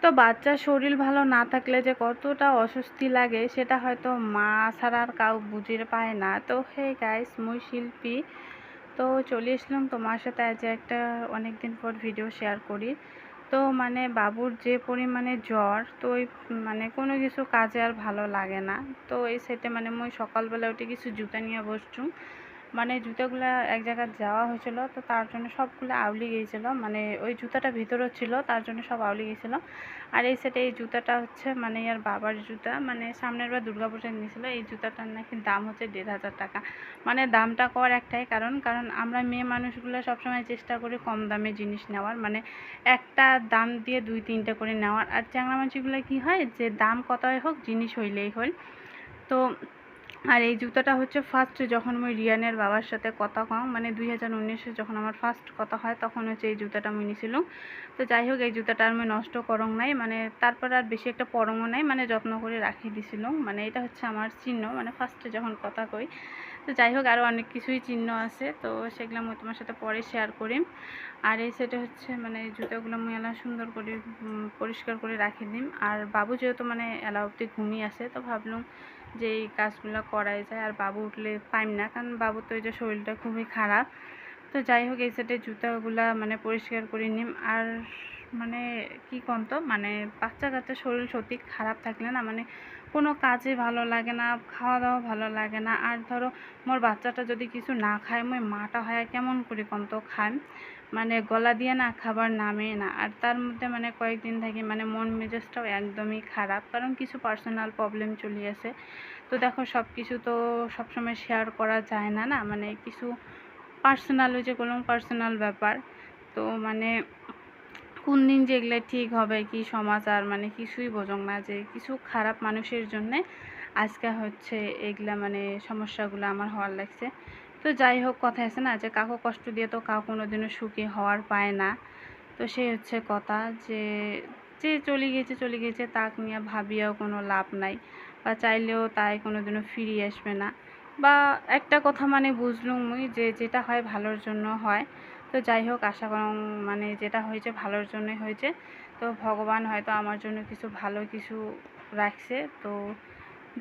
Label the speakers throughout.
Speaker 1: তো বাচ্চার শরীর ভালো না থাকলে যে কতটা অস্বস্তি লাগে সেটা হয়তো মা ছাড়া আর কাউ বুঝিয়ে পায় না। তো হে গাইস, মুই শিল্পী। তো চলে আসলাম তোমার সাথে আজ একটা অনেক দিন পর ভিডিও শেয়ার করি। তো মানে বাবুর যে পরিমাণে জ্বর, তো ওই মানে কোনো কিছু কাজে আর ভালো লাগে না। তো এই সেটে মানে মুই সকালবেলা উঠে কিছু জুতা নিয়ে বসছুম। মানে জুতাগুলা এক জায়গায় যাওয়া হয়েছিল, তো তার জন্য সবগুলো আউলি গিয়েছিল। মানে ওই জুতাটা ভিতরে ছিল, তার জন্য সব আউলি গিয়েছিল। আর এই সেটে এই জুতাটা হচ্ছে মানে ইয়ার বাবার জুতা, মানে সামনের বার দুর্গাপূজায় নিয়েছিল। এই জুতাটার নাকি দাম হচ্ছে ১,৫০০ টাকা। মানে দামটা কর একটাই কারণ আমরা মেয়ে মানুষগুলো সবসময় চেষ্টা করি কম দামে জিনিস নেওয়ার, মানে একটা দাম দিয়ে ২-৩টে করে নেওয়ার। আর চ্যাংড়া মাছিগুলো কী হয় যে দাম কতই হোক জিনিস হইলেই হল। তো আর এই জুতাটা হচ্ছে ফার্স্ট যখন আমি রিয়ানের বাবার সাথে কথা কম, মানে 2019-এ যখন আমার ফার্স্ট কথা হয়, তখন হচ্ছে এই জুতাটা আমি নিয়েছিলাম। তো যাই হোক, এই জুতাটা আমি নষ্ট করং নাই, মানে তারপর আর বেশি একটা পরমও নাই, মানে যত্ন করে রাখি দিছিলাম। মানে এটা হচ্ছে আমার চিহ্ন, মানে ফার্স্টে যখন কথা কই। তো যাই হোক, আরও অনেক কিছুই চিহ্ন আছে, তো সেগুলো আমি তোমার সাথে পরে শেয়ার করি। আর এই সেটা হচ্ছে মানে জুতাগুলো আমি এলা সুন্দর করে পরিষ্কার করে রাখি দিম। আর বাবু যেহেতু মানে এলা অবধি ঘুমিয়ে আসে, তো ভাবলাম যে এই কাজগুলো করাই যায়। আর বাবু উঠলে পাইম না, কারণ বাবুর তো এই যে শরীরটা খুবই খারাপ। তো যাই হোক, এই সেটে জুতাগুলা মানে পরিষ্কার করে নিম। আর মানে কি কন্ত, মানে বাচ্চা কাচ্চার শরীর সত্যি খারাপ থাকলে না, মানে কোনো কাজে ভালো লাগে না, খাওয়া দাওয়া ভালো লাগে না। আর ধরো মোর বাচ্চাটা যদি কিছু না খায়, মই মাটা হয় কেমন করে কন্ত খায়, মানে গলা দিয়ে না খাবার নামে না। আর তার মধ্যে মানে কয়েকদিন থাকি মানে মন মেজাজটাও একদমই খারাপ, কারণ কিছু পার্সোনাল প্রবলেম চলে আসে। তো দেখো, সব কিছু তো সবসময় শেয়ার করা যায় না, না মানে কিছু পার্সোনাল, ওই যে কোনো পার্সোনাল ব্যাপার। তো মানে কোন দিন যে এগুলো ঠিক হবে কি সমাচার, মানে কিছুই বোঝং না, যে কিছু খারাপ মানুষের জন্যে আজকে হচ্ছে এগুলা মানে সমস্যাগুলো আমার হওয়ার লাগছে। তো যাই হোক, কথা আছে না যে কাউকে কষ্ট দিয়ে তো কাউ কোনোদিনও সুখী হওয়ার পায় না। তো সেই হচ্ছে কথা, যে যে চলে গেছে তাকে নিয়ে ভাবিয়াও কোনো লাভ নাই, বা চাইলেও তাই কোনোদিনও ফিরিয়ে আসবে না। বা একটা কথা মানে বুঝলুম মুই, যে যেটা হয় ভালোর জন্য হয়। তো যাই হোক, আশা করুন মানে যেটা হয়েছে ভালোর জন্যই হয়েছে। তো ভগবান হয়তো আমার জন্য কিছু ভালো কিছু রাখছে। তো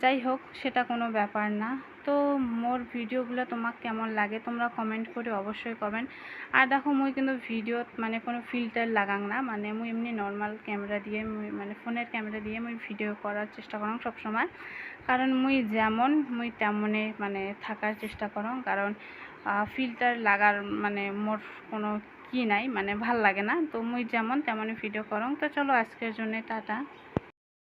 Speaker 1: যাই হোক, সেটা কোনো ব্যাপার না। তো মোর ভিডিওগুলো তোমাক কেমন লাগে তোমরা কমেন্ট করে অবশ্যই কমেন্ট। আর দেখো, মুই কিন্তু ভিডিওত মানে কোনো ফিল্টার লাগাং না, মানে মুই এমনি নর্মাল ক্যামেরা দিয়ে মানে ফোনের ক্যামেরা দিয়ে মুই ভিডিও করার চেষ্টা করং সবসময়। কারণ মুই যেমন মুই তেমনই মানে থাকার চেষ্টা করং, কারণ ফিল্টার লাগার মানে মোর কোনো কি নাই, মানে ভাল লাগে না। তো মুই যেমন তেমনই ভিডিও করং। তো চলো, আজকের জন্য টাটা।